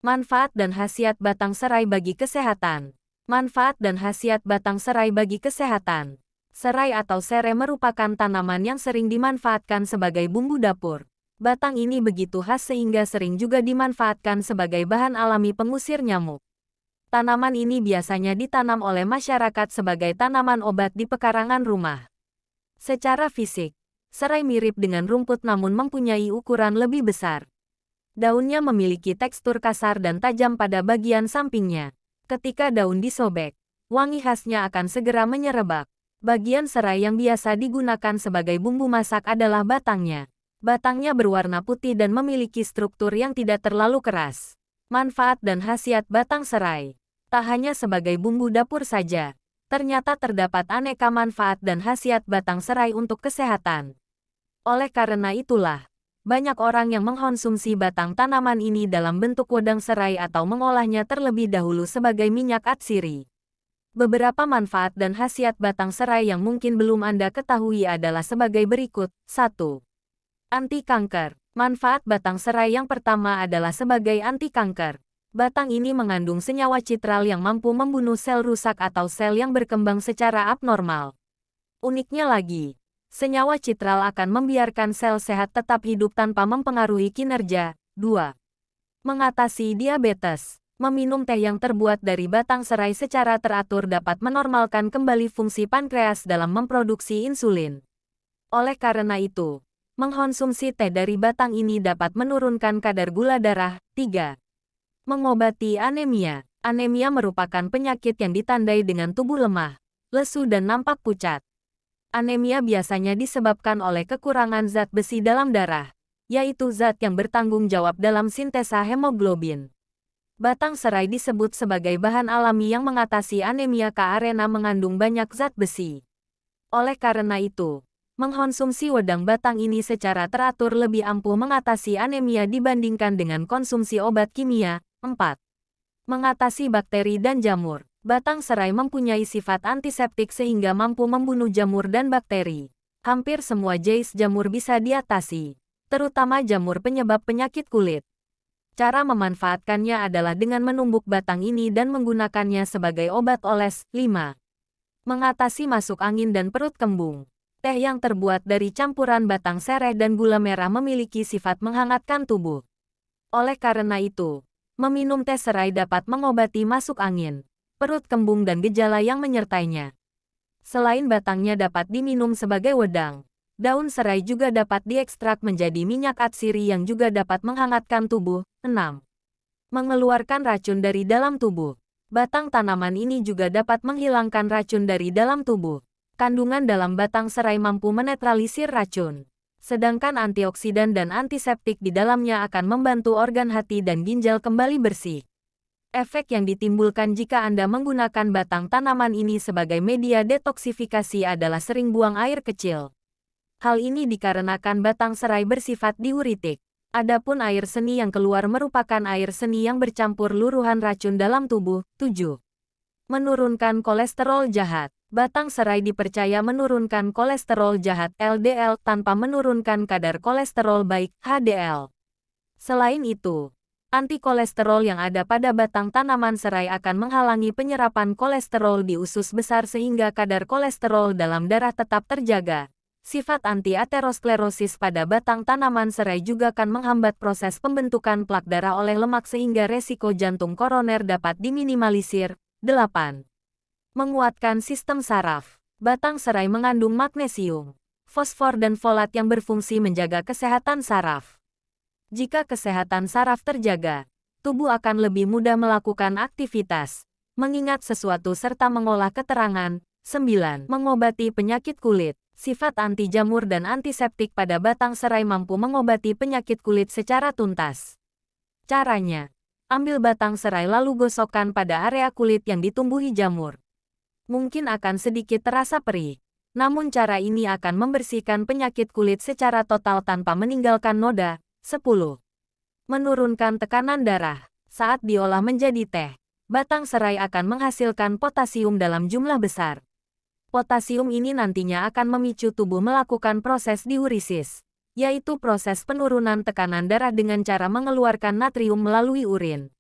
Manfaat dan khasiat batang serai bagi kesehatan. Manfaat dan khasiat batang serai bagi kesehatan. Serai atau serai merupakan tanaman yang sering dimanfaatkan sebagai bumbu dapur. Batang ini begitu khas sehingga sering juga dimanfaatkan sebagai bahan alami pengusir nyamuk. Tanaman ini biasanya ditanam oleh masyarakat sebagai tanaman obat di pekarangan rumah. Secara fisik, serai mirip dengan rumput namun mempunyai ukuran lebih besar. Daunnya memiliki tekstur kasar dan tajam pada bagian sampingnya. Ketika daun disobek, wangi khasnya akan segera menyerebak. Bagian serai yang biasa digunakan sebagai bumbu masak adalah batangnya. Batangnya berwarna putih dan memiliki struktur yang tidak terlalu keras. Manfaat dan khasiat batang serai. Tak hanya sebagai bumbu dapur saja, ternyata terdapat aneka manfaat dan khasiat batang serai untuk kesehatan. Oleh karena itulah, banyak orang yang mengkonsumsi batang tanaman ini dalam bentuk wedang serai atau mengolahnya terlebih dahulu sebagai minyak atsiri. Beberapa manfaat dan khasiat batang serai yang mungkin belum Anda ketahui adalah sebagai berikut. 1. Anti kanker. Manfaat batang serai yang pertama adalah sebagai anti kanker. Batang ini mengandung senyawa citral yang mampu membunuh sel rusak atau sel yang berkembang secara abnormal. Uniknya lagi, senyawa citral akan membiarkan sel sehat tetap hidup tanpa mempengaruhi kinerja. 2. Mengatasi diabetes. Meminum teh yang terbuat dari batang serai secara teratur dapat menormalkan kembali fungsi pankreas dalam memproduksi insulin. Oleh karena itu, mengkonsumsi teh dari batang ini dapat menurunkan kadar gula darah. 3. Mengobati anemia. Anemia merupakan penyakit yang ditandai dengan tubuh lemah, lesu dan nampak pucat. Anemia biasanya disebabkan oleh kekurangan zat besi dalam darah, yaitu zat yang bertanggung jawab dalam sintesa hemoglobin. Batang serai disebut sebagai bahan alami yang mengatasi anemia karena mengandung banyak zat besi. Oleh karena itu, mengkonsumsi wedang batang ini secara teratur lebih ampuh mengatasi anemia dibandingkan dengan konsumsi obat kimia. 4. Mengatasi bakteri dan jamur. Batang serai mempunyai sifat antiseptik sehingga mampu membunuh jamur dan bakteri. Hampir semua jenis jamur bisa diatasi, terutama jamur penyebab penyakit kulit. Cara memanfaatkannya adalah dengan menumbuk batang ini dan menggunakannya sebagai obat oles. 5. Mengatasi masuk angin dan perut kembung. Teh yang terbuat dari campuran batang serai dan gula merah memiliki sifat menghangatkan tubuh. Oleh karena itu, meminum teh serai dapat mengobati masuk angin, perut kembung dan gejala yang menyertainya. Selain batangnya dapat diminum sebagai wedang, daun serai juga dapat diekstrak menjadi minyak atsiri yang juga dapat menghangatkan tubuh. 6. Mengeluarkan racun dari dalam tubuh. Batang tanaman ini juga dapat menghilangkan racun dari dalam tubuh. Kandungan dalam batang serai mampu menetralisir racun. Sedangkan antioksidan dan antiseptik di dalamnya akan membantu organ hati dan ginjal kembali bersih. Efek yang ditimbulkan jika Anda menggunakan batang tanaman ini sebagai media detoksifikasi adalah sering buang air kecil. Hal ini dikarenakan batang serai bersifat diuritik. Adapun air seni yang keluar merupakan air seni yang bercampur luruhan racun dalam tubuh. 7. Menurunkan kolesterol jahat. Batang serai dipercaya menurunkan kolesterol jahat (LDL) tanpa menurunkan kadar kolesterol baik (HDL). Selain itu, antikolesterol yang ada pada batang tanaman serai akan menghalangi penyerapan kolesterol di usus besar sehingga kadar kolesterol dalam darah tetap terjaga. Sifat anti-aterosklerosis pada batang tanaman serai juga akan menghambat proses pembentukan plak darah oleh lemak sehingga resiko jantung koroner dapat diminimalisir. 8. Menguatkan sistem saraf. Batang serai mengandung magnesium, fosfor dan folat yang berfungsi menjaga kesehatan saraf. Jika kesehatan saraf terjaga, tubuh akan lebih mudah melakukan aktivitas, mengingat sesuatu serta mengolah keterangan. 9. Mengobati penyakit kulit. Sifat anti jamur dan antiseptik pada batang serai mampu mengobati penyakit kulit secara tuntas. Caranya, ambil batang serai lalu gosokkan pada area kulit yang ditumbuhi jamur. Mungkin akan sedikit terasa perih, namun cara ini akan membersihkan penyakit kulit secara total tanpa meninggalkan noda. 10. Menurunkan tekanan darah. Saat diolah menjadi teh, batang serai akan menghasilkan potasium dalam jumlah besar. Potasium ini nantinya akan memicu tubuh melakukan proses diurisis, yaitu proses penurunan tekanan darah dengan cara mengeluarkan natrium melalui urin.